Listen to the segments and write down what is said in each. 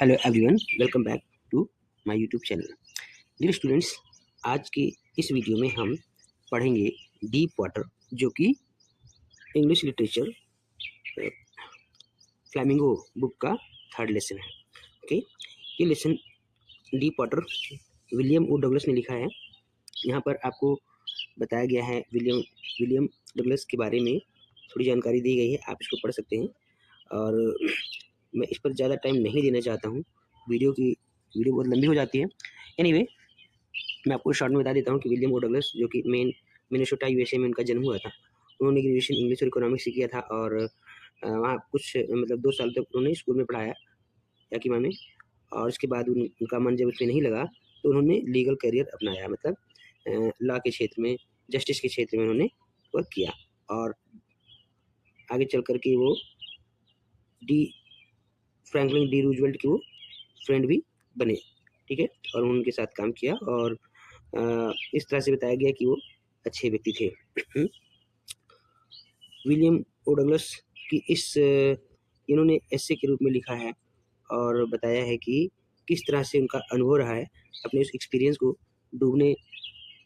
Hello everyone, welcome back to my YouTube channel. Dear students, आज के इस video में हम पढ़ेंगे डीप वाटर, जो कि इंग्लिश लिटरेचर फ्लैमिंगो बुक का थर्ड लेसन है। ओके, ये लेसन डीप वाटर विलियम ओ डगलस ने लिखा है। यहाँ पर आपको बताया गया है विलियम डगलस के बारे में थोड़ी जानकारी दी गई है, आप इसको पढ़ सकते हैं। और मैं इस पर ज़्यादा टाइम नहीं देना चाहता हूँ, वीडियो बहुत लंबी हो जाती है। एनीवे, मैं आपको शॉर्ट में बता देता हूँ कि विलियम ओ डगलस, जो कि मिनेसोटा यूएसए में उनका जन्म हुआ था, उन्होंने ग्रेजुएशन इंग्लिश और इकोनॉमिक्स से किया था। और वहाँ कुछ 2 साल तक उन्होंने स्कूल में पढ़ाया, याकीमा में। और उसके बाद उनका मन जब उसमें नहीं लगा तो उन्होंने लीगल करियर अपनाया, मतलब लॉ के क्षेत्र में, जस्टिस के क्षेत्र में उन्होंने वर्क किया। और आगे चल कर के वो फ्रैंकलिन डी रूजवेल्ट के वो फ्रेंड भी बने, ठीक है। और उनके साथ काम किया और इस तरह से बताया गया कि वो अच्छे व्यक्ति थे। विलियम ओ डगलस की इन्होंने एस्से के रूप में लिखा है और बताया है कि किस तरह से उनका अनुभव रहा है, अपने उस एक्सपीरियंस को डूबने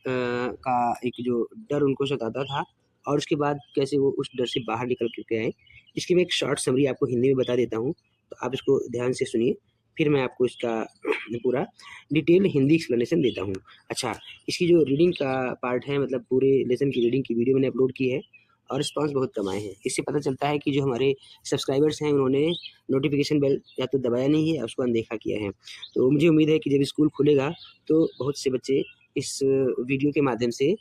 का एक जो डर उनको सताता था, और उसके बाद कैसे वो उस डर से बाहर निकल के आए। इसकी मैं एक शॉर्ट समरी आपको हिंदी में बता देता हूँ, तो आप इसको ध्यान से सुनिए, फिर मैं आपको इसका पूरा डिटेल हिंदी एक्सप्लेनेशन देता हूँ। अच्छा, इसकी जो रीडिंग का पार्ट है, मतलब पूरे लेसन की रीडिंग की वीडियो मैंने अपलोड की है और रिस्पॉन्स बहुत कम आए हैं। इससे पता चलता है कि जो हमारे सब्सक्राइबर्स हैं उन्होंने नोटिफिकेशन बेल या तो दबाया नहीं है या उसको अनदेखा किया है। तो मुझे उम्मीद है कि जब स्कूल खुलेगा तो बहुत से बच्चे इस वीडियो के माध्यम से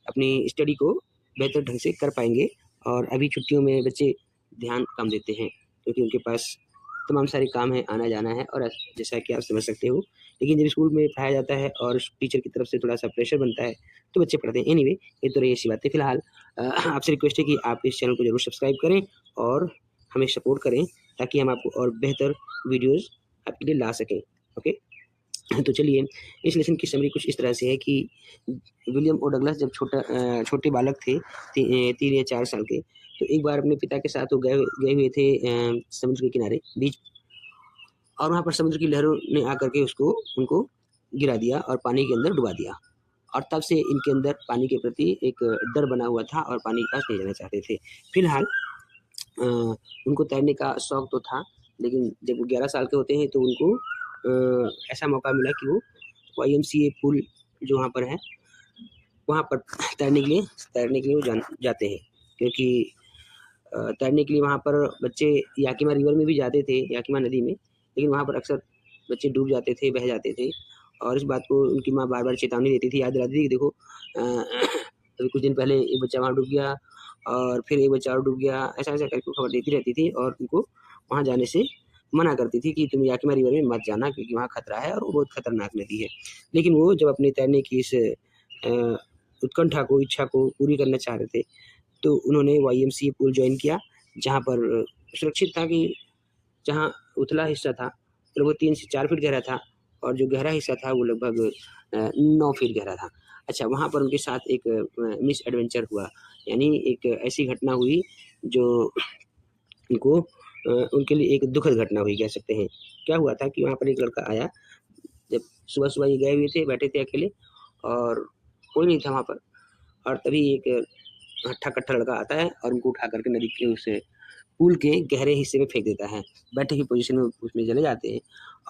अपनी स्टडी को बेहतर ढंग से कर पाएंगे। और अभी छुट्टियों में बच्चे ध्यान कम देते हैं क्योंकि उनके पास तमाम सारे काम है, आना जाना है, और जैसा कि आप समझ सकते हो। लेकिन जब स्कूल में पढ़ाया जाता है और टीचर की तरफ से थोड़ा सा प्रेशर बनता है तो बच्चे पढ़ते हैं। एनीवे, ये तो रही ऐसी बातें। फिलहाल आपसे रिक्वेस्ट है कि आप इस चैनल को जरूर सब्सक्राइब करें और हमें सपोर्ट करें, ताकि हम आपको और बेहतर वीडियोज़ आपके लिए ला सकें। ओके, तो चलिए, इस लेसन की समरी कुछ इस तरह से है कि विलियम ओ डगलस जब छोटे बालक थे, 3 या 4 साल के, तो एक बार अपने पिता के साथ वो गए हुए थे समुद्र के किनारे, बीच, और वहाँ पर समुद्र की लहरों ने आकर के उनको गिरा दिया और पानी के अंदर डुबा दिया। और तब से इनके अंदर पानी के प्रति एक डर बना हुआ था और पानी के पास नहीं जाना चाहते थे। फिलहाल उनको तैरने का शौक तो था, लेकिन जब वो 11 साल के होते हैं तो उनको ऐसा मौका मिला कि वो वाईएमसीए पूल जो वहाँ पर है, वहाँ पर तैरने के लिए वो जाते हैं। क्योंकि तैरने के लिए वहाँ पर बच्चे याकिमा रिवर में भी जाते थे, याकिमा नदी में, लेकिन वहाँ पर अक्सर बच्चे डूब जाते थे, बह जाते थे। और इस बात को उनकी माँ बार-बार चेतावनी देती थी, याद दिलाती थी कि देखो अभी कुछ दिन पहले एक बच्चा वहाँ डूब गया और फिर एक बच्चा और डूब गया, ऐसा-ऐसा करके खबर देती रहती थी और उनको वहाँ जाने से मना करती थी कि तुम याकिमा रिवर में मत जाना, क्योंकि वहाँ खतरा है और वो बहुत खतरनाक नदी है। लेकिन वो जब अपने तैरने की इस उत्कंठा को, इच्छा को पूरी करना चाह रहे थे, तो उन्होंने वाईएमसीए पूल जॉइन किया, जहाँ पर सुरक्षित था कि जहाँ उथला हिस्सा था लगभग 3 से 4 फीट गहरा था और जो गहरा हिस्सा था वो लगभग 9 फीट गहरा था। अच्छा, वहाँ पर उनके साथ एक मिस एडवेंचर हुआ, यानी एक ऐसी घटना हुई जो उनके लिए एक दुखद घटना हुई, कह सकते हैं। क्या हुआ था कि वहाँ पर एक लड़का आया, जब सुबह-सुबह ये गए हुए थे, बैठे थे अकेले और कोई नहीं था वहाँ पर, और तभी एक हट्टा-कट्टा लड़का आता है और उनको उठा करके नदी के उस पूल के गहरे हिस्से में फेंक देता है। बैठे की पोजीशन में उसमें चले जाते हैं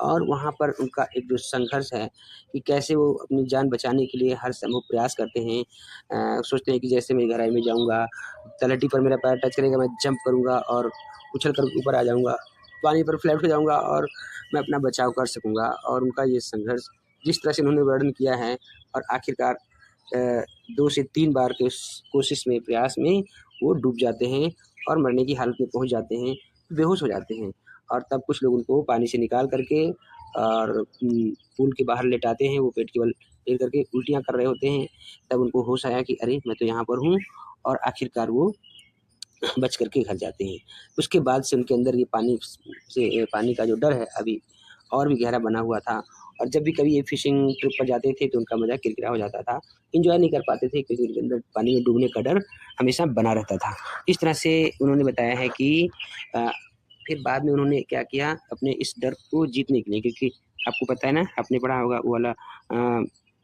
और वहाँ पर उनका एक जो संघर्ष है कि कैसे वो अपनी जान बचाने के लिए हर संभव प्रयास करते हैं। सोचते हैं कि जैसे मैं गहराई में जाऊँगा, तलहटी पर मेरा पैर टच करेगा, मैं जंप करूँगा और उछल कर ऊपर आ जाऊँगा, पानी पर फ्लैट हो जाऊँगा और मैं अपना बचाव कर सकूँगा। और उनका ये संघर्ष जिस तरह से उन्होंने वर्णन किया है, और आखिरकार 2 से 3 बार के उस कोशिश में, प्रयास में वो डूब जाते हैं और मरने की हालत में पहुँच जाते हैं, बेहोश हो जाते हैं। और तब कुछ लोग उनको पानी से निकाल करके और पूल के बाहर लेटाते हैं, वो पेट के बल लेट करके उल्टियाँ कर रहे होते हैं। तब उनको होश आया कि अरे! मैं तो यहाँ पर हूँ, और आखिरकार वो बच करके घर जाते हैं। उसके बाद से उनके अंदर ये पानी का जो डर है अभी और भी गहरा बना हुआ था, और जब भी कभी ये फ़िशिंग ट्रिप पर जाते थे तो उनका मज़ा किरकिरा हो जाता था। एन्जॉय नहीं कर पाते थे क्योंकि उनके अंदर पानी में डूबने का डर हमेशा बना रहता था। इस तरह से उन्होंने बताया है कि अ, फिर बाद में उन्होंने क्या किया, अपने इस डर को जीतने के लिए, क्योंकि आपको पता है ना, आपने पढ़ा होगा वो वाला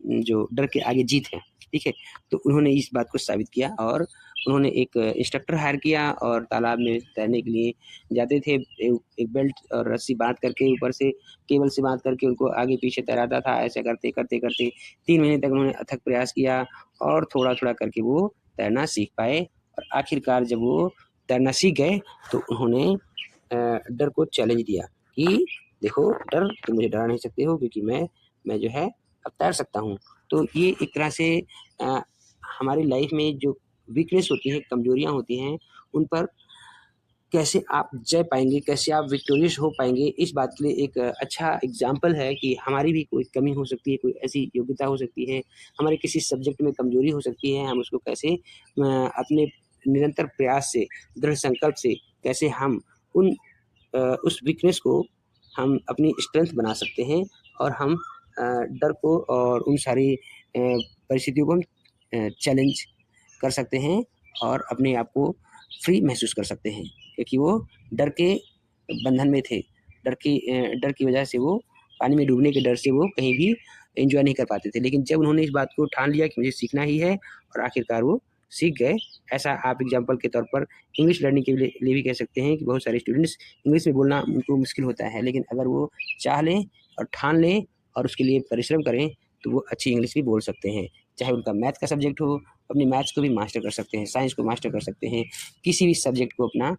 जो डर के आगे जीत है, ठीक है। तो उन्होंने इस बात को साबित किया और उन्होंने एक इंस्ट्रक्टर हायर किया और तालाब में तैरने के लिए जाते थे। एक बेल्ट और रस्सी बांध करके, ऊपर से केबल से बांध करके उनको आगे पीछे तैराता था। ऐसे करते करते करते 3 महीने तक उन्होंने अथक प्रयास किया और थोड़ा थोड़ा करके वो तैरना सीख पाए। और आखिरकार जब वो तैरना सीख गए तो उन्होंने डर को चैलेंज दिया कि देखो डर, तुम मुझे डरा नहीं सकते हो, क्योंकि मैं जो है अब तैर सकता हूँ। तो ये एक तरह से हमारी लाइफ में जो वीकनेस होती है, कमजोरियाँ होती हैं, उन पर कैसे आप जय पाएंगे, कैसे आप विक्टोरियस हो पाएंगे, इस बात के लिए एक अच्छा एग्जाम्पल है कि हमारी भी कोई कमी हो सकती है, कोई ऐसी योग्यता हो सकती है, हमारे किसी सब्जेक्ट में कमजोरी हो सकती है। हम उसको कैसे अपने निरंतर प्रयास से, दृढ़ संकल्प से कैसे हम उस वीकनेस को हम अपनी स्ट्रेंथ बना सकते हैं और हम डर को और उन सारी परिस्थितियों को हम चैलेंज कर सकते हैं और अपने आप को फ्री महसूस कर सकते हैं, क्योंकि वो डर के बंधन में थे। डर की वजह से वो पानी में डूबने के डर से वो कहीं भी एंजॉय नहीं कर पाते थे। लेकिन जब उन्होंने इस बात को ठान लिया कि मुझे सीखना ही है, और आखिरकार वो सीख गए। ऐसा आप एग्जाम्पल के तौर पर इंग्लिश लर्निंग के लिए भी कह सकते हैं कि बहुत सारे स्टूडेंट्स इंग्लिश में बोलना उनको मुश्किल होता है, लेकिन अगर वो चाह लें और ठान लें और उसके लिए परिश्रम करें तो वो अच्छी इंग्लिश भी बोल सकते हैं। चाहे उनका मैथ का सब्जेक्ट हो, अपने मैथ्स को भी मास्टर कर सकते हैं, साइंस को मास्टर कर सकते हैं, किसी भी सब्जेक्ट को अपना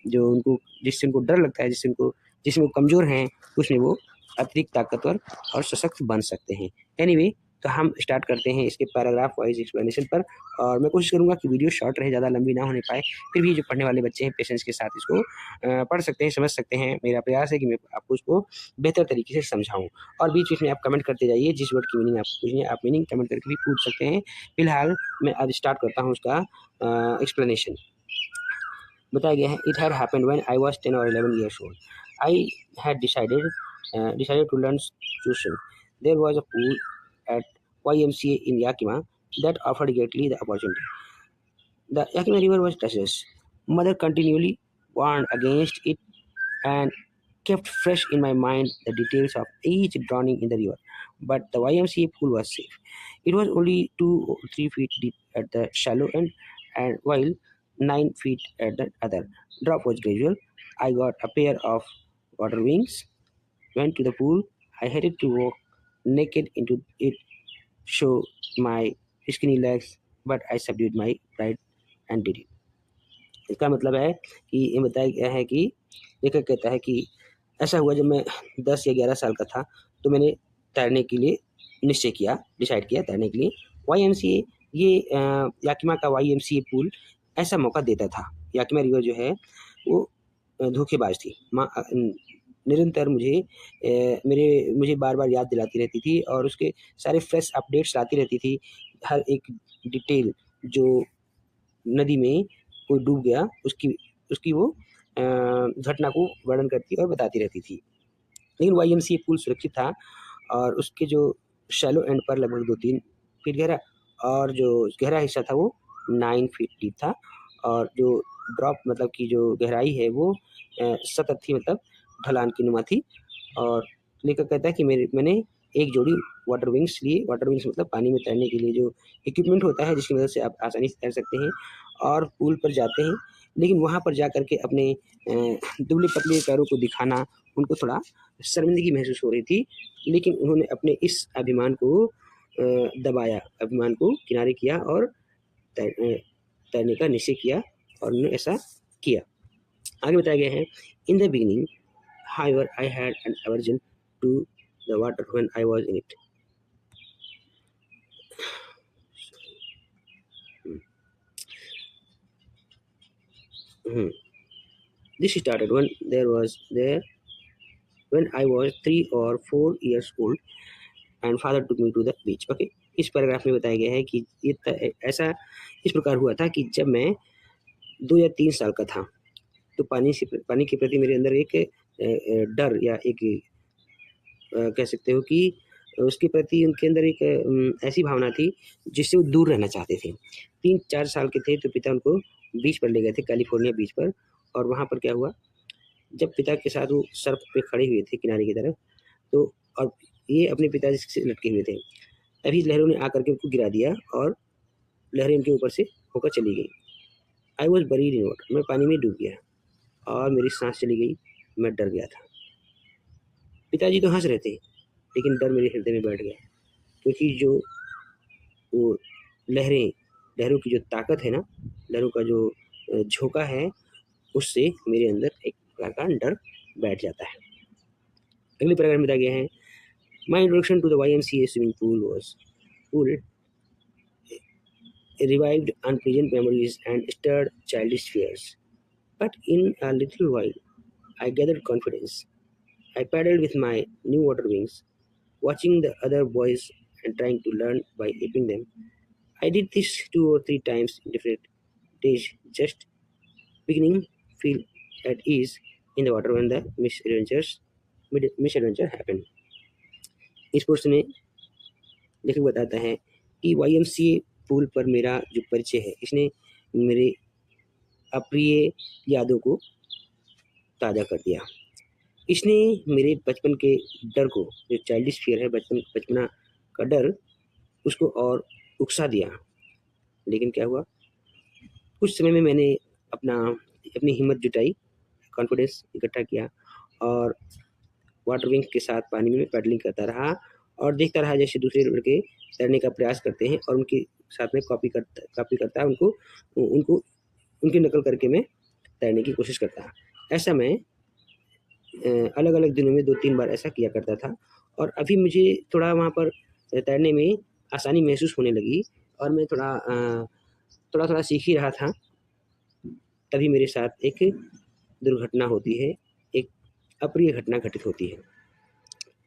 जो उनको, जिससे उनको डर लगता है, जिसमें वो कमज़ोर हैं, उसमें वो अतिरिक्त ताकतवर और सशक्त बन सकते हैं। एनीवे, तो हम स्टार्ट करते हैं इसके पैराग्राफ वाइज एक्सप्लेनेशन पर, और मैं कोशिश करूँगा कि वीडियो शॉर्ट रहे, ज़्यादा लंबी ना होने पाए। फिर भी जो पढ़ने वाले बच्चे हैं पेशेंस के साथ इसको पढ़ सकते हैं, समझ सकते हैं। मेरा प्रयास है कि मैं आपको उसको बेहतर तरीके से समझाऊँ, और बीच बीच में आप कमेंट करते जाइए, जिस वर्ड की मीनिंग आपको पूछनी है आप मीनिंग कमेंट करके भी पूछ सकते हैं। फिलहाल मैं अब स्टार्ट करता हूँ उसका एक्सप्लेनेशन। बताया गया है, it had happened when I was 10 or 11 years old. I had decided to learn to swim. There was a pool at YMCA in Yakima that offered greatly the opportunity. The Yakima River was treacherous. Mother continually warned against it and kept fresh in my mind the details of each drowning in the river. But the YMCA pool was safe. It was only 2 or 3 feet deep at the shallow end, and while 9 feet at the other. Drop was gradual. I got a pair of water wings, went to the pool. I hated to walk naked into it, show my skinny legs, but I subdued my pride and did it. इसका मतलब है कि ये बताया गया है कि लेखक कहता है कि ऐसा हुआ जब मैं 10 या 11 साल का था, तो मैंने तैरने के लिए डिसाइड किया तैरने के लिए। YMCA, ये याकिमा का YMCA पूल ऐसा मौका देता था। याकिमा रिवर जो है वो धोखेबाज थी। निरंतर मुझे बार-बार याद दिलाती रहती थी और उसके सारे फ्रेश अपडेट्स लाती रहती थी। हर एक डिटेल जो नदी में कोई डूब गया उसकी वो घटना को वर्णन करती और बताती रहती थी। लेकिन YMCA पूल सुरक्षित था और उसके जो शैलो एंड पर लगभग 2-3 फीट गहरा, और जो गहरा हिस्सा था वो 9 फीट डीप था, और जो ड्रॉप मतलब की जो गहराई है वो सतत थी, मतलब ढलान की नुमा थी। और लेखक कहता है कि मैंने एक जोड़ी वाटर विंग्स लिए। वाटर विंग्स मतलब पानी में तैरने के लिए जो इक्विपमेंट होता है जिसकी मदद से आप आसानी से तैर सकते हैं, और पूल पर जाते हैं। लेकिन वहाँ पर जा कर के अपने दुबले-पतले पैरों को दिखाना उनको थोड़ा शर्मिंदगी महसूस हो रही थी, लेकिन उन्होंने अपने इस अभिमान को दबाया, अभिमान को किनारे किया और तैरने का निश्चय किया, और उन्होंने ऐसा किया। आगे बताया गया है, in the beginning however I had an aversion to the water when I was in it. This started when I was 3 or 4 years old and father took me to the beach. Okay, इस paragraph में बताया गया है कि ऐसा इस प्रकार हुआ था कि जब मैं 2 या 3 साल का था, तो पानी के प्रति मेरे अंदर एक डर या एक कह सकते हो कि उसके प्रति उनके अंदर एक ऐसी भावना थी जिससे वो दूर रहना चाहते थे। 3-4 साल के थे तो पिता उनको बीच पर ले गए थे, कैलिफोर्निया बीच पर, और वहाँ पर क्या हुआ जब पिता के साथ वो सर्फ पे खड़े हुए थे किनारे की तरफ, तो और ये अपने पिताजी से लटके हुए थे। तभी लहरों ने आकर के उनको गिरा दिया और लहरें उनके ऊपर से होकर चली गई। I was buried in water, मैं पानी में डूब गया और मेरी सांस चली गई, मैं डर गया था। पिताजी तो हंस रहे थे, लेकिन डर मेरे हृदय में बैठ गया, क्योंकि जो वो लहरों की जो ताकत है ना, लहरों का जो झोंका है, उससे मेरे अंदर एक प्रकार का डर बैठ जाता है। अगले पैराग्राफ में बताया गया है, my introduction to the YMCA swimming pool revived unpleasant memories and stirred childish fears. But in a little while, I gathered confidence. I paddled with my new water wings, watching the other boys and trying to learn by aping them. I did this 2 or 3 times in different days, just beginning feel at ease in the water when the misadventure happened. इस post में लेखक बताता है कि YMCA pool पर मेरा जो परिचय है, इसने मेरे अप्रिय यादों को ताज़ा कर दिया। इसने मेरे बचपन के डर को, जो चाइल्डिश फियर है, बचपना का डर, उसको और उकसा दिया। लेकिन क्या हुआ, कुछ समय में मैंने अपनी हिम्मत जुटाई, कॉन्फिडेंस इकट्ठा किया और वाटर विंग के साथ पानी में पैडलिंग करता रहा और देखता रहा जैसे दूसरे लड़के तैरने का प्रयास करते हैं और उनके साथ में कॉपी करता है, उनको उनकी नकल करके मैं तैरने की कोशिश करता। ऐसा मैं अलग अलग दिनों में 2-3 बार ऐसा किया करता था और अभी मुझे थोड़ा वहाँ पर तैरने में आसानी महसूस होने लगी और मैं थोड़ा सीख ही रहा था। तभी मेरे साथ एक दुर्घटना होती है, एक अप्रिय घटना घटित होती है।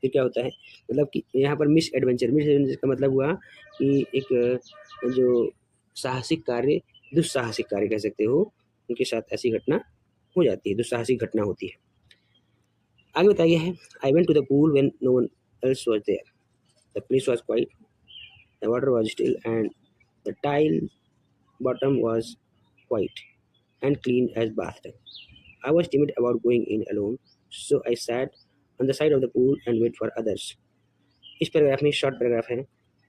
फिर क्या होता है, मतलब कि यहाँ पर मिस एडवेंचर का मतलब हुआ कि एक जो दुस्साहसिक कार्य कह सकते हो, उनके साथ ऐसी घटना हो जाती है, दुस्साहसिक घटना होती है। आगे बताया गया है, I went to the pool when no one else was there, the place was quiet, the water was still and the tile bottom was white and clean as bathtub. I was timid about going in alone, so I sat on the side of the pool and wait for others. इस paragraph में short paragraph है,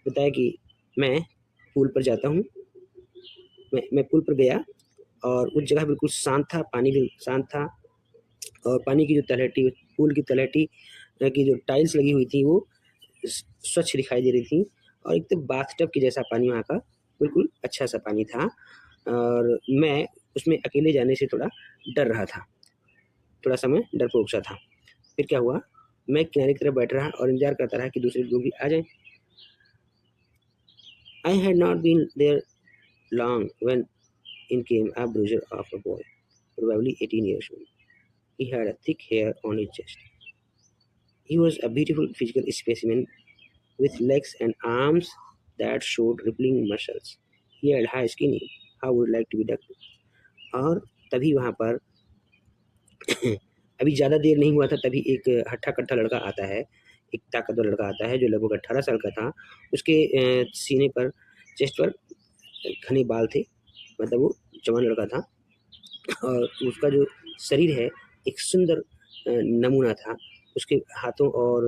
बताया कि मैं pool पर जाता हूँ, मैं पूल पर गया और उस जगह बिल्कुल शांत था, पानी भी शांत था और पानी की जो तलहटी, पूल की तलहटी की जो टाइल्स लगी हुई थी वो स्वच्छ दिखाई दे रही थी और एक तो बाथटब के जैसा पानी वहाँ का बिल्कुल अच्छा सा पानी था और मैं उसमें अकेले जाने से थोड़ा डर रहा था, थोड़ा सा मैं डरपोक सा था। फिर क्या हुआ, मैं किनारे की तरफ बैठ रहा और इंतजार करता रहा कि दूसरे लोग भी आ जाएं। I had not been there long when in came a bruiser of a boy, probably 18 years old. He had a thick hair on his chest. He was a beautiful physical specimen with legs and arms that showed rippling muscles. He had high skinny. How would like to be ducked? और तभी वहाँ पर अभी ज़्यादा देर नहीं हुआ था, तभी एक हट्टा-कट्टा लड़का आता है, एक ताकतवर लड़का आता है जो लगभग 18 साल का था। उसके सीने पर, चेस्ट पर घने बाल थे, मतलब वो जवान लड़का था और उसका जो शरीर है एक सुंदर नमूना था। उसके हाथों और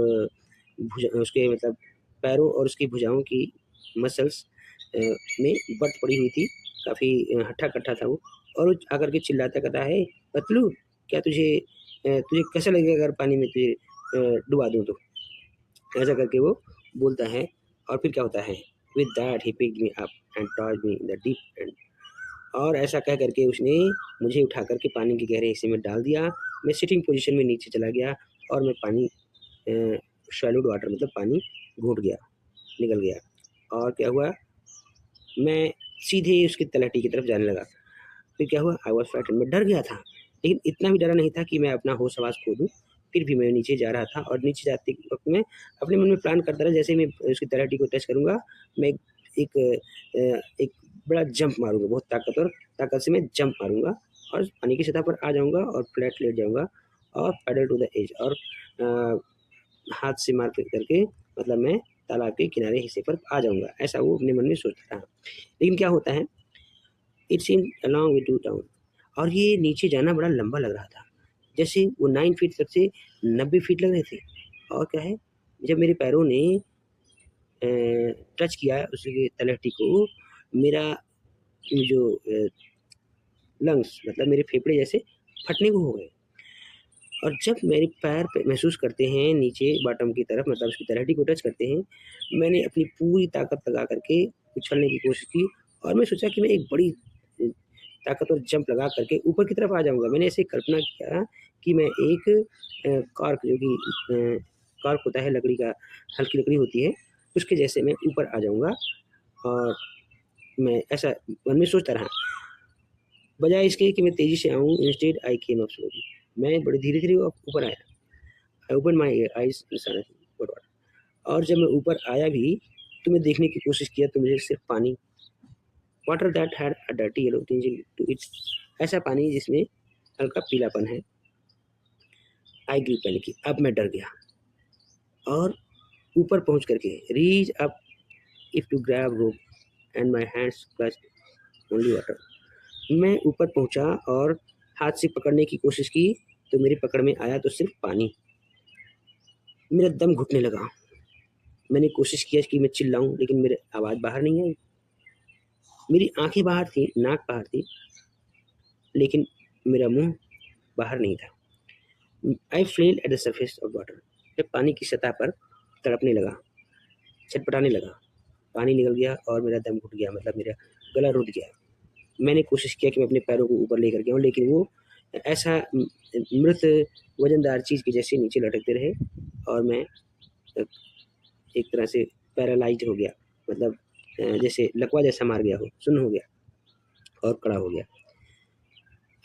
उसके मतलब पैरों और उसकी भुजाओं की मसल्स में बर्फ पड़ी हुई थी, काफ़ी हट्टा-कट्टा था वो और वो आकर के चिल्लाता कहता है, पतलू क्या तुझे कैसा लगेगा अगर पानी में तुझे डुबा दूँ तो? ऐसा करके वो बोलता है और फिर क्या होता है, with that he picked me up and tossed me in the deep and, और ऐसा कह करके उसने मुझे उठा करके पानी के गहरे हिस्से में डाल दिया। मैं सिटिंग पोजीशन में नीचे चला गया और मैं पानी शैलोड वाटर मतलब पानी घूट गया, निकल गया और क्या हुआ, मैं सीधे उसकी तलहटी की तरफ जाने लगा। फिर क्या हुआ, आई वॉज फ्राइटेंड, मैं डर गया था, लेकिन इतना भी डरा नहीं था कि मैं अपना होश आवास खो दूँ। फिर भी मैं नीचे जा रहा था और नीचे जाते वक्त मैं अपने मन में प्लान करता रहा, जैसे मैं उसकी तलहटी को टच करूँगा, मैं एक बड़ा जंप मारूँगा, बहुत ताकत से मैं जंप मारूँगा और पानी की सतह पर आ जाऊँगा और फ्लैट लेट जाऊँगा और पैडल टू द एज, और हाथ से मार करके मतलब मैं तालाब के किनारे हिस्से पर आ जाऊँगा, ऐसा वो अपने मन में सोचता था। लेकिन क्या होता है, it seemed a long way to down, और ये नीचे जाना बड़ा लंबा लग रहा था। जैसे वो 9 फीट तक से 90 फीट लग रहे थे। और क्या है, जब मेरे पैरों ने टच किया उसकी तलहटी को, मेरा जो लंग्स मतलब मेरे फेफड़े जैसे फटने को हो गए। और जब मेरे पैर पे महसूस करते हैं नीचे बॉटम की तरफ, मतलब उसकी तलहटी को टच करते हैं, मैंने अपनी पूरी ताकत लगा करके उछलने की कोशिश की और मैं सोचा कि मैं एक बड़ी ताकतवर जंप लगा करके ऊपर की तरफ आ जाऊँगा। मैंने ऐसे कल्पना किया कि मैं एक कॉर्क जो कि कॉर्क होता है लकड़ी का, हल्की लकड़ी होती है, उसके जैसे मैं ऊपर आ जाऊँगा और मैं ऐसा मन में सोचता रहा। बजाय इसके कि मैं तेज़ी से आऊँ, instead I came up slowly. मैं बड़े धीरे-धीरे ऊपर आया। आई ओपन माय आइज़ और जब मैं ऊपर आया भी तो मैं देखने की कोशिश किया तो मुझे सिर्फ पानी, water that had a dirty yellow tinging to its, ऐसा पानी जिसमें हल्का पीलापन है। आई ग्रू पैनिक, अब मैं डर गया और ऊपर पहुंच करके reach up if to grab rope and my hands clutched only water. मैं ऊपर पहुंचा और हाथ से पकड़ने की कोशिश की तो मेरी पकड़ में आया तो सिर्फ पानी। मेरा दम घुटने लगा। मैंने कोशिश किया कि मैं चिल्लाऊं लेकिन मेरी आवाज़ बाहर नहीं आई। मेरी आंखें बाहर थी, नाक बाहर थी, लेकिन मेरा मुंह बाहर नहीं था। I flail at the surface of water. मैं पानी की सतह पर तड़पने लगा, छटपटाने लगा। पानी निकल गया और मेरा दम घुट गया, मतलब मेरा गला रुक गया। मैंने कोशिश किया कि मैं अपने पैरों को ऊपर लेकर के आऊँ, लेकिन वो ऐसा मृत वजनदार चीज़ के जैसे नीचे लटकते रहे और मैं एक तरह से पैरालाइज हो गया, मतलब जैसे लकवा जैसा मार गया हो, सुन्न हो गया और कड़ा हो गया।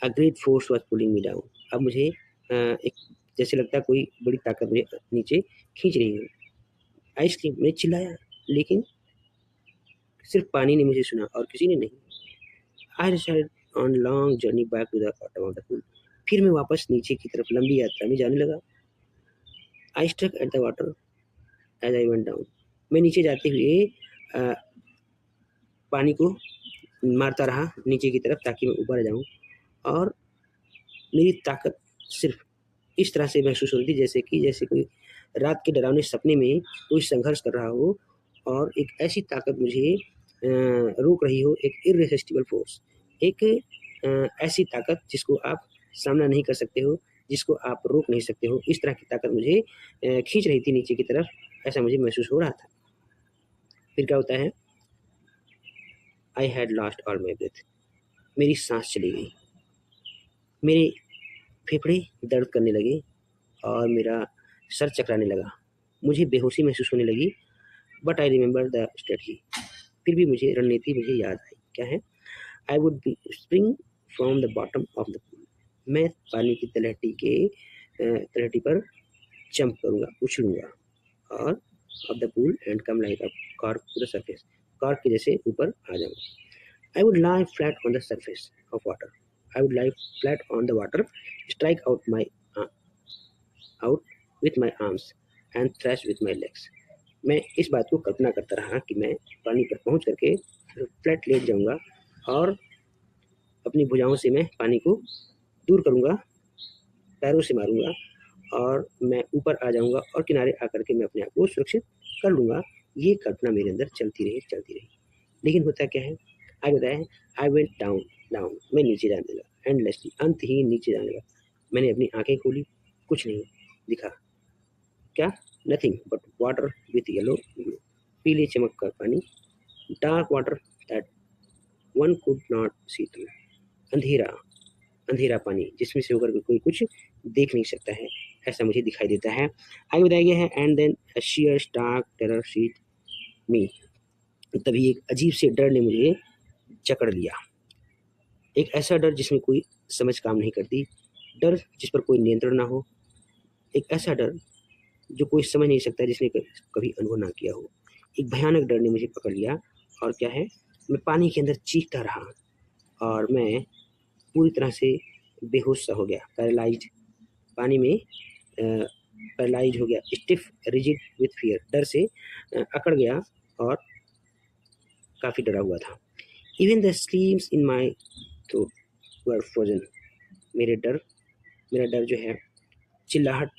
A great force was pulling me down. अब मुझे एक जैसे लगता है कोई बड़ी ताकत मुझे नीचे खींच रही है। आइसक्रीम, मैं चिल्लाया, लेकिन सिर्फ पानी ने मुझे सुना और किसी ने नहीं। I decided on long journey back to the bottom of the pool. फिर मैं वापस नीचे की तरफ लंबी यात्रा में जाने लगा। I struck at the water as I went down. मैं नीचे जाते हुए अ, पानी को मारता रहा नीचे की तरफ ताकि मैं ऊपर आ जाऊँ और मेरी ताकत सिर्फ इस तरह से महसूस हो रही थी जैसे कोई रात के डरावने सपने में कोई संघर्ष कर रहा हो और एक ऐसी ताकत मुझे रोक रही हो, एक इर्रेसिस्टिबल फोर्स, एक ऐसी ताकत जिसको आप सामना नहीं कर सकते हो, जिसको आप रोक नहीं सकते हो, इस तरह की ताकत मुझे खींच रही थी नीचे की तरफ, ऐसा मुझे महसूस हो रहा था। फिर क्या होता है, I had lost all my breath. मेरी सांस चली गई, मेरे फेफड़े दर्द करने लगे और मेरा सर चकराने लगा। मुझे बेहोशी महसूस होने लगी। But I remember the strategy. फिर भी मुझे रणनीति मुझे याद आई। क्या है? I would be spring from the bottom of the pool. मैं पानी की तलहटी पर जंप करूँगा, उछलूँगा और off the pool and come like a cork to the surface. Cork के जैसे ऊपर आ जाऊँगा। I would lie flat on the surface of water. I would lie flat on the water, strike out with my arms and trash with my legs. मैं इस बात को कल्पना करता रहा कि मैं पानी पर पहुंच करके फ्लैट लेट जाऊंगा और अपनी भुजाओं से मैं पानी को दूर करूंगा, पैरों से मारूंगा और मैं ऊपर आ जाऊंगा और किनारे आकर के मैं अपने आप को सुरक्षित कर लूँगा। ये कल्पना मेरे अंदर चलती रही। लेकिन होता क्या है, आगे बताया है, आई वेंट डाउन डाउन। मैं नीचे जाने लगा, एंडलेसली, अंतहीन नीचे जाने लगा। मैंने अपनी आंखें खोली, कुछ नहीं दिखा। क्या? Nothing but water with yellow glow. पीले चमक का पानी, dark water that one could not see through. अंधेरा, अंधेरा पानी जिसमें से होकर के कोई कुछ देख नहीं सकता है, ऐसा मुझे दिखाई देता है। आगे बताया गया है, and then a sheer stark terror seized me. तभी एक अजीब से डर ने मुझे जकड़ लिया। एक ऐसा डर जिसमें कोई समझ काम नहीं करती, डर जिस पर कोई नियंत्रण ना हो, एक ऐसा डर जो कोई समझ नहीं सकता जिसने कभी अनुभव ना किया हो। एक भयानक डर ने मुझे पकड़ लिया और क्या है, मैं पानी के अंदर चीखता रहा और मैं पूरी तरह से बेहोश सा हो गया, पैरालाइज्ड, पानी में पैरालाइज हो गया, स्टिफ रिजिड विथ फियर, डर से अकड़ गया और काफ़ी डरा हुआ था। Even the screams in my throat were frozen. मेरे डर मेरा डर जो है चिल्लाहट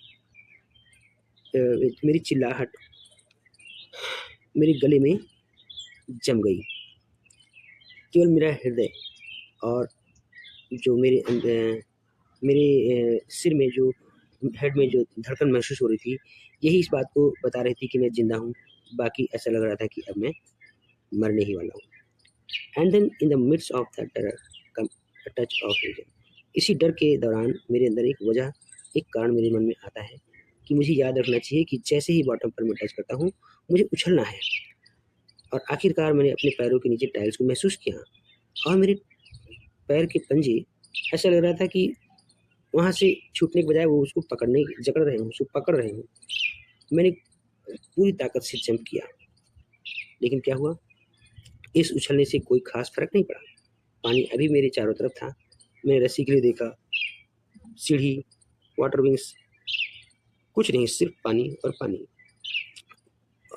मेरी चिल्लाहट मेरे गले में जम गई। केवल मेरा हृदय और जो मेरे सिर में जो हेड में जो धड़कन महसूस हो रही थी, यही इस बात को बता रही थी कि मैं ज़िंदा हूँ। बाकी ऐसा लग रहा था कि अब मैं मरने ही वाला हूँ। And then in the midst of that terror come a touch of reason. इसी डर के दौरान मेरे अंदर एक कारण मेरे मन में आता है कि मुझे याद रखना चाहिए कि जैसे ही बॉटम पर मैं टच करता हूँ, मुझे उछलना है। और आखिरकार मैंने अपने पैरों के नीचे टाइल्स को महसूस किया और मेरे पैर के पंजे ऐसा लग रहा था कि वहाँ से छूटने के बजाय वो उसको जकड़ रहे हों, उसको पकड़ रहे हों। मैंने पूरी ताकत से जंप किया, लेकिन क्या हुआ? इस उछलने से कोई ख़ास फ़र्क नहीं पड़ा। पानी अभी मेरे चारों तरफ था। मैंने रस्सी के लिए देखा, सीढ़ी, वाटर विंग्स, कुछ नहीं, सिर्फ पानी और पानी।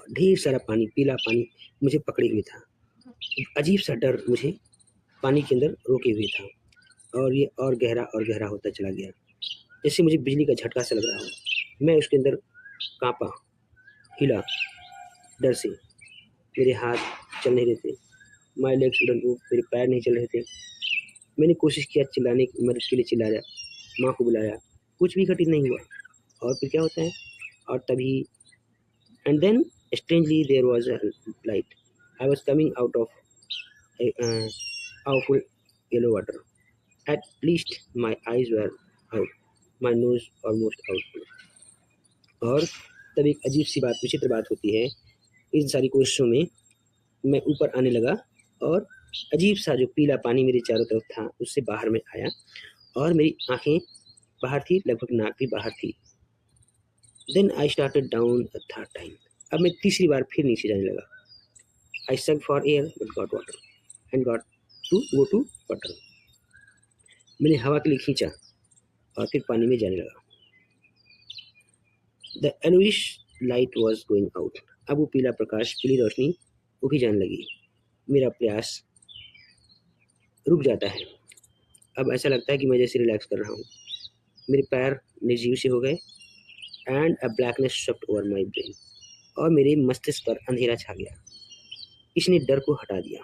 ढेर सारा पानी, पीला पानी मुझे पकड़े हुए था। अजीब-सा डर मुझे पानी के अंदर रोके हुए था और ये और गहरा होता चला गया, जैसे मुझे बिजली का झटका सा लग रहा हो। मैं उसके अंदर काँपा, हिला डर से। मेरे हाथ चल नहीं रहे थे। माय लेग्स वुडंट मूव, मेरे पैर नहीं चल रहे थे। मैंने कोशिश किया चिल्लाने की, मदद के लिए चिल्लाया, माँ को बुलाया, कुछ भी घटित नहीं हुआ। और फिर क्या होता है? और तभी and then strangely there was a light. I was coming out of a powerful yellow water. At least my eyes were out, my nose almost out. और तब एक अजीब सी बात, विचित्र बात होती है। इन सारी कोशिशों में मैं ऊपर आने लगा और अजीब सा जो पीला पानी मेरे चारों तरफ था, उससे बाहर में आया और मेरी आँखें बाहर थी, लगभग नाक भी बाहर थी। Then I started down a third time. अब मैं तीसरी बार फिर नीचे जाने लगा। I suck for air but got water and got to go to water. मैंने हवा के लिए खींचा और फिर पानी में जाने लगा। The yellowish light was going out. अब वो पीला प्रकाश, पीली रोशनी वो भी जाने लगी। मेरा प्रयास रुक जाता है। अब ऐसा लगता है कि मैं जैसे रिलैक्स कर रहा हूँ। मेरे पैर निर्जीव से हो गए and a blackness swept over my brain. और मेरे मस्तिष्क पर अंधेरा छा गया। इसने डर को हटा दिया,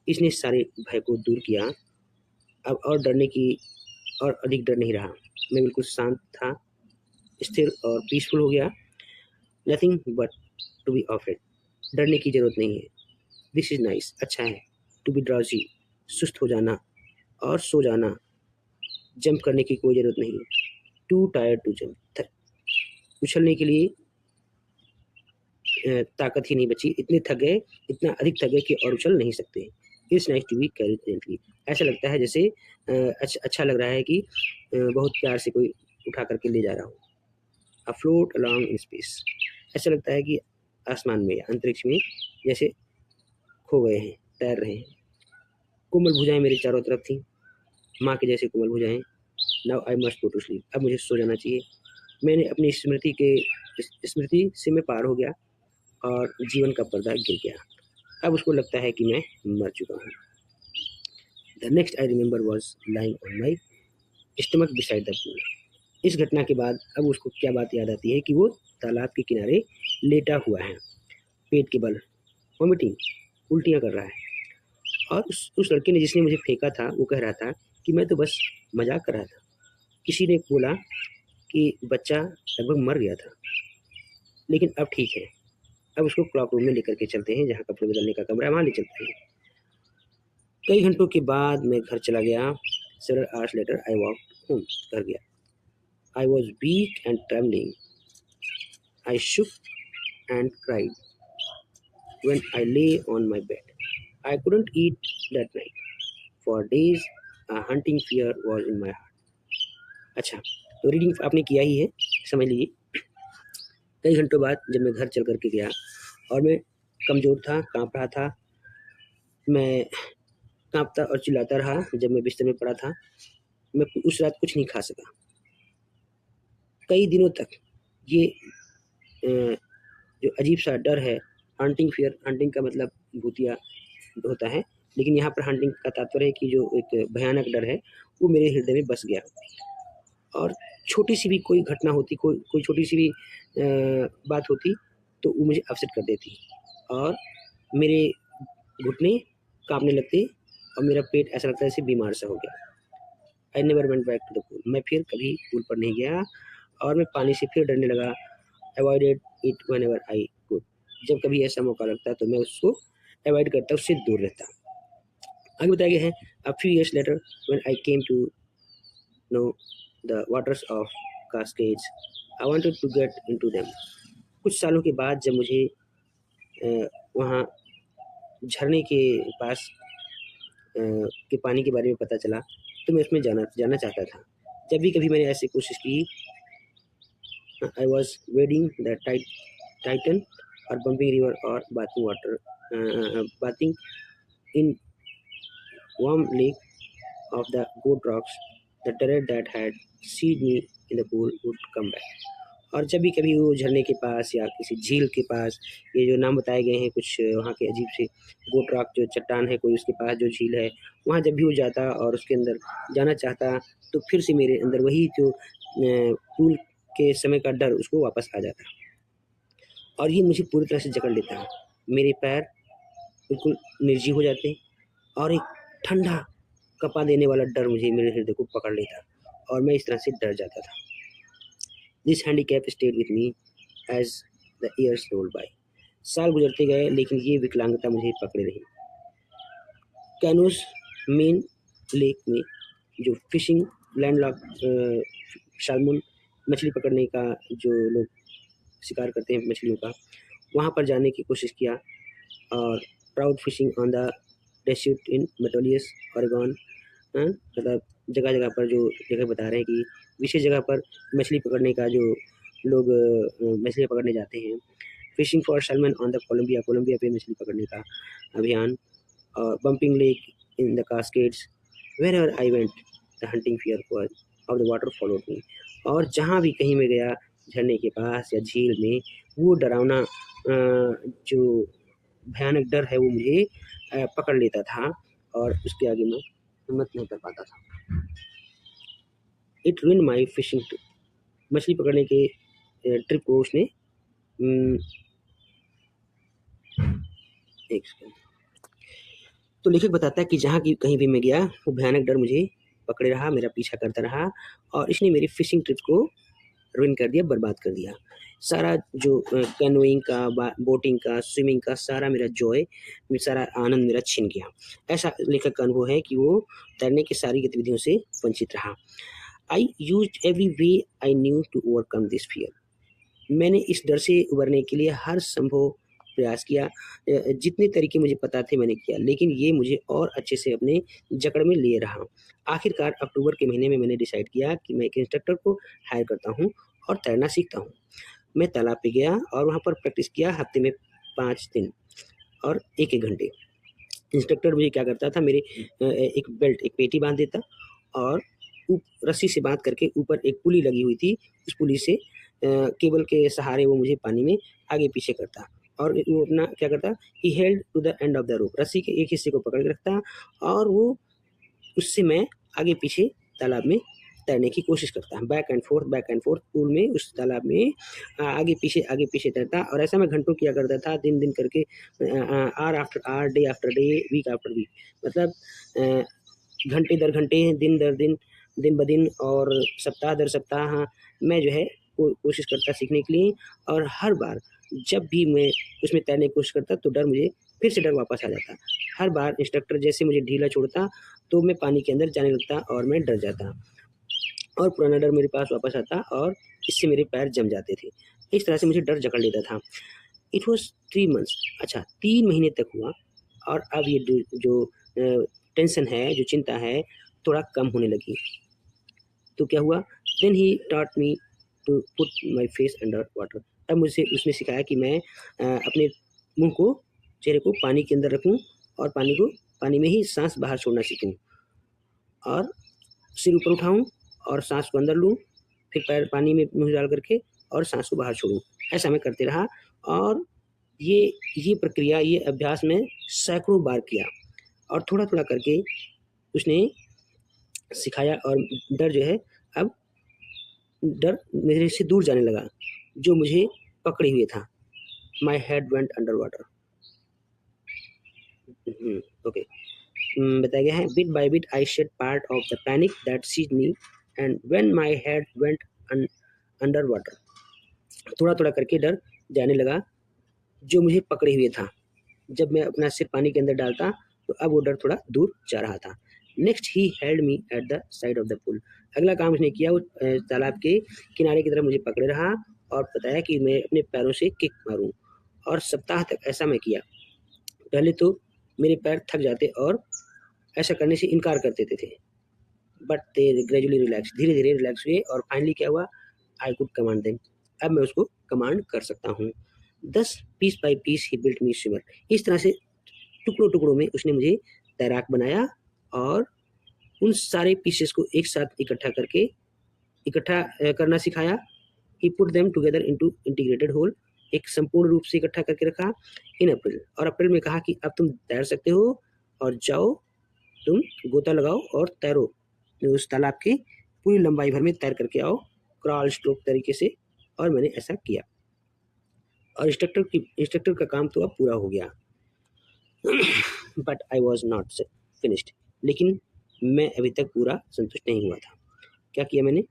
इसने सारे भय को दूर किया। अब और अधिक डर नहीं रहा। मैं बिल्कुल शांत था, स्थिर और पीसफुल हो गया। Nothing but to be afraid. डरने की ज़रूरत नहीं है। दिस इज़ नाइस, अच्छा है। टू बी ड्राउजी, सुस्त हो जाना और सो जाना। जंप करने की कोई ज़रूरत नहीं। Too tired to jump. उछलने के लिए ताकत ही नहीं बची। इतना अधिक थक गए कि और उछल नहीं सकते। It's nice to be carried gently. ऐसा लगता है जैसे अच्छा लग रहा है कि बहुत प्यार से कोई उठा करके ले जा रहा हो। Afloat along in space. ऐसा लगता है कि आसमान में या अंतरिक्ष में जैसे खो गए हैं, तैर रहे हैं। कोमल भुजाएं मेरे चारों तरफ थी, माँ के जैसे कोमल भुजाएं। Now I must go to sleep. अब मुझे सो जाना चाहिए। मैंने अपनी स्मृति से मैं पार हो गया और जीवन का पर्दा गिर गया। अब उसको लगता है कि मैं मर चुका हूँ। The next I remember was lying on my stomach beside the pool. इस घटना के बाद अब उसको क्या बात याद आती है कि वो तालाब के किनारे लेटा हुआ है, पेट के बल, वॉमिटिंग, उल्टियाँ कर रहा है। और उस लड़के ने जिसने मुझे फेंका था, वो कह रहा था कि मैं तो बस मजाक कर रहा था। किसी ने बोला कि बच्चा लगभग मर गया था, लेकिन अब ठीक है। अब उसको क्लॉक रूम में लेकर के चलते हैं, जहाँ कपड़े बदलने का कमरा है, वहाँ ले चलते हैं। कई घंटों के बाद मैं घर चला गया। Several hours later I walked home. घर गया। I was weak and trembling. I shook and cried when I lay on my bed. I couldn't eat that night. For days, a hunting fear was in my heart. अच्छा, तो reading आपने किया ही है, समझ लीजिए। कई घंटों बाद जब मैं घर चल करके गया और मैं कमज़ोर था, काँप रहा था। मैं काँपता और चिल्लाता रहा। जब मैं बिस्तर में पड़ा था, मैं उस रात कुछ नहीं खा सका। कई दिनों तक ये जो अजीब-सा डर है, हंटिंग फियर, हंटिंग का मतलब भूतिया होता है, लेकिन यहाँ पर हंटिंग का तात्पर्य है कि जो एक भयानक डर है, वो मेरे हृदय में बस गया। और छोटी-सी भी कोई घटना होती, कोई छोटी-सी भी बात होती, तो वो मुझे अपसेट कर देती और मेरे घुटने काँपने लगते और मेरा पेट ऐसा लगता है जैसे बीमार सा हो गया। I never went back to the pool. मैं फिर कभी पूल पर नहीं गया और मैं पानी से फिर डरने लगा। Avoided it whenever I could. जब कभी ऐसा मौका लगता तो मैं उसको अवॉइड करता, उससे दूर रहता। आगे बताया गया है, a few years later when I came to know the waters of Cascades, I wanted to get into them. कुछ सालों के बाद जब मुझे वहाँ झरने के पास के पानी के बारे में पता चला, तो मैं उसमें जाना चाहता था। जब भी कभी मैंने ऐसी कोशिश की, I was wading the Titan or bumping river or bathing in warm lake of the goat rocks. The terror that had seized me in the pool would come back. और जब भी कभी वो झरने के पास या किसी झील के पास, ये जो नाम बताए गए हैं कुछ वहाँ के अजीब से गोट रॉक जो चट्टान है, कोई उसके पास जो झील है, वहाँ जब भी वो जाता और उसके अंदर जाना चाहता, तो फिर से मेरे अंदर वही जो पूल के समय का डर उसको वापस आ जाता और ये मुझे पूरी तरह से जकड़ लेता। मेरे पैर बिल्कुल निर्जीव हो जाते और एक ठंडा कपा देने वाला डर मुझे मेरे हृदय को पकड़ लेता और मैं इस तरह से डर जाता था। This handicap stayed with me as the years roll by. साल गुजरते गए लेकिन ये विकलांगता मुझे पकड़े रही। कैनोस मेन लेक में जो फिशिंग लैंडलॉक साल्मन मछली पकड़ने का जो लोग शिकार करते हैं मछलियों का, वहाँ पर जाने की कोशिश किया और trout fishing on the Deschutes in Metolius Oregon, मतलब जगह-जगह पर जो जगह बता रहे हैं कि विशेष जगह पर मछली पकड़ने का जो लोग मछलियाँ पकड़ने जाते हैं। Fishing for salmon on the Columbia पे मछली पकड़ने का अभियान और Bumping Lake in the Cascades, wherever I went the haunting fear for of the water followed me. और जहाँ भी कहीं मैं गया झरने के पास या झील में, वो डरावना जो भयानक डर है वो मुझे पकड़ लेता था और उसके आगे मैं हिम्मत नहीं कर पाता था। It ruined my fishing trip. मछली पकड़ने के ट्रिप को उसने एक सेकंड। तो लेखक बताता है कि जहाँ की कहीं भी मैं गया, वो भयानक डर मुझे पकड़े रहा, मेरा पीछा करता रहा और इसने मेरी फिशिंग ट्रिप को रुइन कर दिया, बर्बाद कर दिया। सारा जो कैनोइंग का, बोटिंग का, स्विमिंग का सारा मेरा जॉय, सारा आनंद मेरा छिन गया। ऐसा लेखक का अनुभव है कि वो तैरने की सारी गतिविधियों से वंचित रहा। I used every way I knew to overcome this fear. मैंने इस डर से उबरने के लिए हर संभव प्रयास किया, जितने तरीके मुझे पता थे मैंने किया, लेकिन ये मुझे और अच्छे से अपने जकड़ में लिए रहा। आखिरकार अक्टूबर के महीने में मैंने डिसाइड किया कि मैं एक इंस्ट्रक्टर को हायर करता हूँ और तैरना सीखता हूँ। मैं तालाब पे गया और वहाँ पर प्रैक्टिस किया हफ्ते में 5 दिन और 1-1 घंटे। इंस्ट्रक्टर मुझे क्या करता था, मेरे एक पेटी बांध देता और रस्सी से बांध करके ऊपर एक पुली लगी हुई थी, उस पुली से केबल के सहारे वो मुझे पानी में आगे पीछे करता और वो अपना क्या करता, he held to the end of the rope. रस्सी के एक हिस्से को पकड़ के रखता और वो उससे मैं आगे पीछे तालाब में तैरने की कोशिश करता। बैक एंड फोर्थ पूल में, उस तालाब में आगे पीछे तैरता और ऐसा मैं घंटों किया करता था, दिन करके, hour after hour, day after day, week after week. मतलब घंटे दर घंटे, दिन दर दिन, दिन ब दिन और सप्ताह दर सप्ताह मैं जो है कोशिश करता सीखने के लिए और हर बार जब भी मैं उसमें तैरने की कोशिश करता तो मुझे फिर से डर वापस आ जाता। हर बार इंस्ट्रक्टर जैसे मुझे ढीला छोड़ता तो मैं पानी के अंदर जाने लगता और मैं डर जाता और पुराना डर मेरे पास वापस आता और इससे मेरे पैर जम जाते थे। इस तरह से मुझे डर जकड़ लेता था। It was 3 months. अच्छा, 3 महीने तक हुआ और अब ये जो टेंशन है, जो चिंता है, थोड़ा कम होने लगी। तो क्या हुआ, then he taught me to put my face under water. तब मुझे उसने सिखाया कि मैं अपने मुंह को, चेहरे को पानी के अंदर रखूं और पानी में ही सांस बाहर छोड़ना सीखूं और सिर ऊपर उठाऊं और सांस को अंदर लूं, फिर पैर पानी में मुंह डाल करके और सांस को बाहर छोड़ूं। ऐसा मैं करते रहा और ये प्रक्रिया, ये अभ्यास मैं सैकड़ों बार किया और थोड़ा-थोड़ा करके उसने सिखाया और डर जो है अब डर मेरे से दूर जाने लगा जो मुझे पकड़े हुए था। My head went under water. Okay, बताया गया है bit by bit I shed part of the panic that seized me and when my head went under water. थोड़ा थोड़ा करके डर जाने लगा जो मुझे पकड़े हुए था। जब मैं अपना सिर पानी के अंदर डालता तो अब वो डर थोड़ा दूर जा रहा था। Next he held me at the side of the pool. अगला काम उसने किया, वो तालाब के किनारे की तरफ मुझे पकड़े रहा और बताया कि मैं अपने पैरों से किक मारूं, और सप्ताह तक ऐसा मैं किया। पहले तो मेरे पैर थक जाते और ऐसा करने से इनकार कर देते थे, बट दे ग्रेजुअली रिलैक्स, धीरे धीरे रिलैक्स हुए और फाइनली क्या हुआ, आई कुड कमांड देम, अब मैं उसको कमांड कर सकता हूँ। 10 पीस बाय पीस ही बिल्ट मी स्विमर। इस तरह से टुकड़ों टुकड़ों में उसने मुझे तैराक बनाया और उन सारे पीसेस को एक साथ इकट्ठा करना सिखाया। He put them together into integrated whole, एक संपूर्ण रूप से इकट्ठा करके रखा। इन अप्रैल, और अप्रैल में कहा कि अब तुम तैर सकते हो और जाओ, तुम गोता लगाओ और तैरो उस तालाब के पूरी लंबाई भर में तैर करके आओ क्रॉल स्ट्रोक तरीके से। और मैंने ऐसा किया और इंस्ट्रक्टर का काम तो अब पूरा हो गया। But I was not finished, लेकिन मैं अभी तक पूरा संतुष्ट नहीं हुआ था। क्या किया मैंने,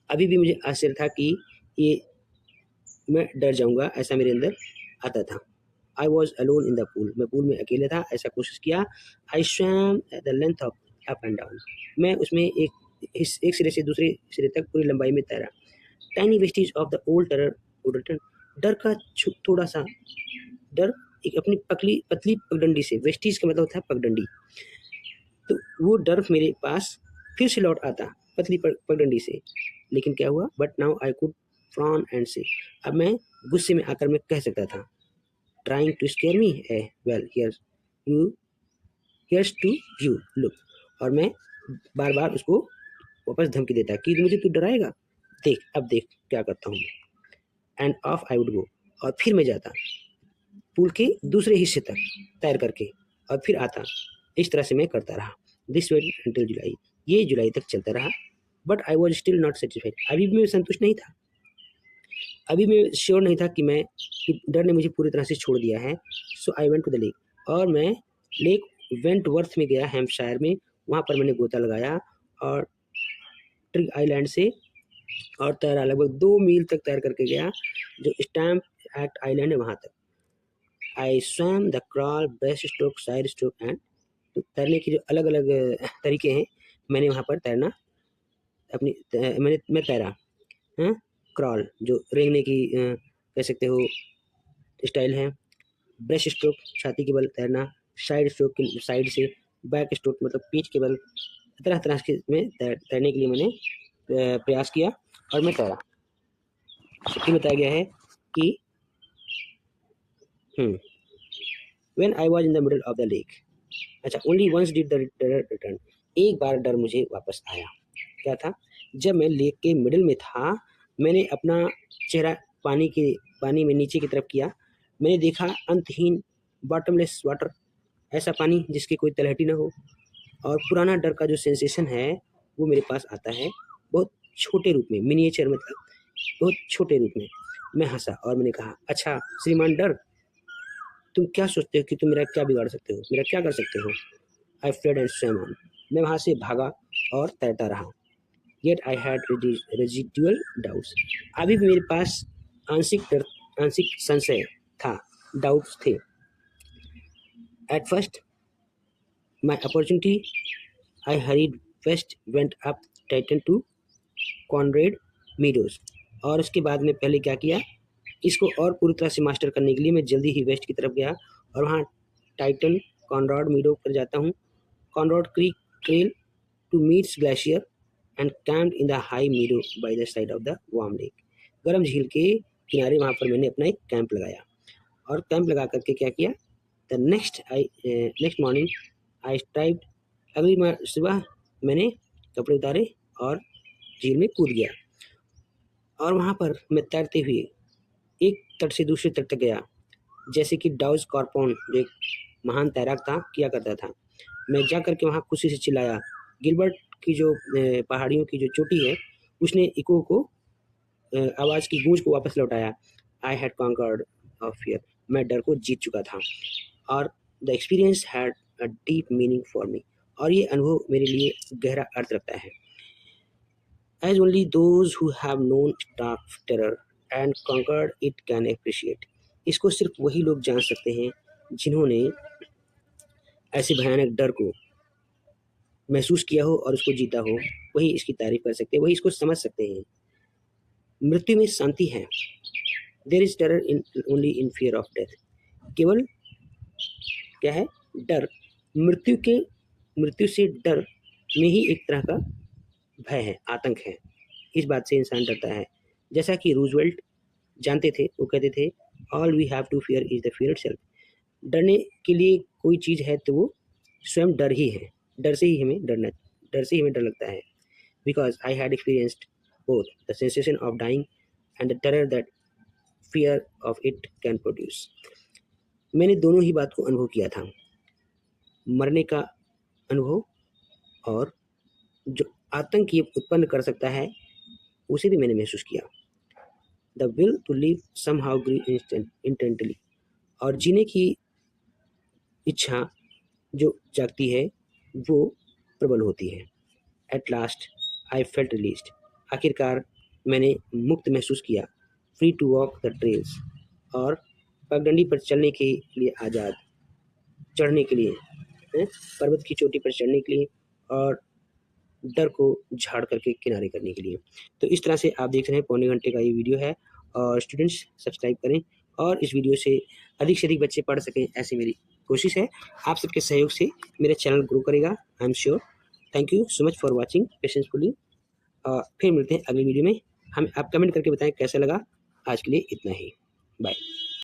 अभी भी मुझे आश्चर्य था कि ये मैं डर जाऊंगा, ऐसा मेरे अंदर आता था। I was alone in the pool, मैं पूल में अकेले था, ऐसा कोशिश किया। आई swum the length of up and down, मैं उसमें एक सिरे से दूसरे सिरे तक पूरी लंबाई में तैरा। Tiny wastage of the old terror would return, डर का थोड़ा सा डर एक अपनी पतली पगडंडी से, वेस्टीज का मतलब होता है पगडंडी, तो वो डर मेरे पास फिर से लौट आता पतली पगडंडी से। लेकिन क्या हुआ, but now I could frown and से, अब मैं गुस्से में आकर मैं कह सकता था, trying to scare me, well here's to you look, और मैं बार बार उसको वापस धमकी देता कि मुझे तू डराएगा, देख अब देख क्या करता हूँ मैं। End of I would go, और फिर मैं जाता पूल के दूसरे हिस्से तक तैर करके और फिर आता। इस तरह से मैं करता रहा। दिस वेट अंटिल जुलाई, ये जुलाई तक चलता रहा। But I was still not satisfied, अभी भी मैं संतुष्ट नहीं था, अभी मैं श्योर नहीं था कि डर ने मुझे पूरी तरह से छोड़ दिया है। So I went to the lake, और मैं लेक वेंटवर्थ में गया, हैम्पशायर में। वहाँ पर मैंने गोता लगाया और ट्रिग आइलैंड से और तैरा, लगभग 2 मील तक तैर करके गया जो स्टैम्प एक्ट आइलैंड है वहाँ तक। आई swum the crawl, breast stroke, side stroke and, तो तैरने के जो अलग अलग तरीके हैं, मैंने वहाँ पर तैरना मैं तैरा। क्रॉल जो रेंगने की कह सकते हो स्टाइल है, ब्रेस्ट स्ट्रोक छाती के बल तैरना, साइड स्ट्रोक की साइड से, बैक स्ट्रोक मतलब पीठ के बल, तरह तरह के में तैरने के लिए मैंने प्रयास किया और मैं तैरा। फिर बताया गया है कि when I was in the middle of the lake, अच्छा, only once did the return, एक बार डर मुझे वापस आया। क्या था, जब मैं लेक के मिडल में था, मैंने अपना चेहरा पानी में नीचे की तरफ किया। मैंने देखा अंतहीन बॉटमलेस वाटर, ऐसा पानी जिसकी कोई तलहटी ना हो, और पुराना डर का जो सेंसेशन है वो मेरे पास आता है बहुत छोटे रूप में, मिनिएचर मतलब बहुत छोटे रूप में। मैं हंसा और मैंने कहा, अच्छा श्रीमान डर, तुम क्या सोचते हो कि तुम मेरा क्या बिगाड़ सकते हो, मेरा क्या कर सकते हो। I fled and swam on, मैं वहाँ से भागा और तैरता रहा। Yet I had residual doubts, अभी भी मेरे पास आंशिक संशय था, डाउट्स थे। At first my opportunity I hurried west, went up Tieton to Conrad Meadows, और उसके बाद में पहले क्या किया, इसको और पूरी तरह से मास्टर करने के लिए मैं जल्दी ही वेस्ट की तरफ गया और वहाँ टाइटन कॉनराड मीडो पर जाता हूँ। Conrad Creek trail to meets glacier and camped in the high meadow by the side of the warm lake, गर्म झील के किनारे वहाँ पर मैंने अपना एक कैंप लगाया। और कैंप लगा करके क्या किया, the next morning I strived, अगली सुबह मैंने कपड़े उतारे और झील में कूद गया, और वहाँ पर मैं तैरते हुए एक तट से दूसरे तट तक गया, जैसे कि डाउज कॉर्पोन जो एक महान तैराक था किया करता था। मैं जा करके वहाँ खुशी से चिल्लाया, गिलबर्ट की जो पहाड़ियों की जो चोटी है उसने इको को आवाज़ की गूंज को वापस लौटाया। I had conquered of fear, मैं डर को जीत चुका था। और the experience had a deep meaning for me, और ये अनुभव मेरे लिए गहरा अर्थ रखता है। As only those who have known dark terror and conquered it can appreciate, इसको सिर्फ वही लोग जान सकते हैं जिन्होंने ऐसे भयानक डर को महसूस किया हो और उसको जीता हो, वही इसकी तारीफ कर सकते हैं, वही इसको समझ सकते हैं। मृत्यु में शांति है। There is terror in only in fear of death, केवल क्या है, डर। मृत्यु से डर में ही एक तरह का भय है, आतंक है। इस बात से इंसान डरता है। जैसा कि रूजवेल्ट जानते थे, वो कहते थे all we have to fear is the fear itself. डरने के लिए कोई चीज़ है तो वो स्वयं डर ही है। डर से ही हमें डर लगता है। Because I had experienced both the sensation of dying and the terror that fear of it can produce. मैंने दोनों ही बात को अनुभव किया था, मरने का अनुभव और जो आतंक ये उत्पन्न कर सकता है उसे भी मैंने महसूस किया। The will to live somehow grew intently, और जीने की इच्छा जो जागती है वो प्रबल होती है। At last I felt released, आखिरकार मैंने मुक्त महसूस किया। Free to walk the trails, और पगडंडी पर चलने के लिए आज़ाद, चढ़ने के लिए, पर्वत की चोटी पर चढ़ने के लिए और डर को झाड़ करके किनारे करने के लिए। तो इस तरह से आप देख रहे हैं, पौने घंटे का ये वीडियो है। और स्टूडेंट्स सब्सक्राइब करें और इस वीडियो से अधिक बच्चे पढ़ सकें, ऐसी मेरी कोशिश है। आप सबके सहयोग से मेरा चैनल ग्रो करेगा, I am sure. Thank you so much for watching patiencefully. फिर मिलते हैं अगली वीडियो में। आप कमेंट करके बताएं कैसा लगा। आज के लिए इतना ही, बाय।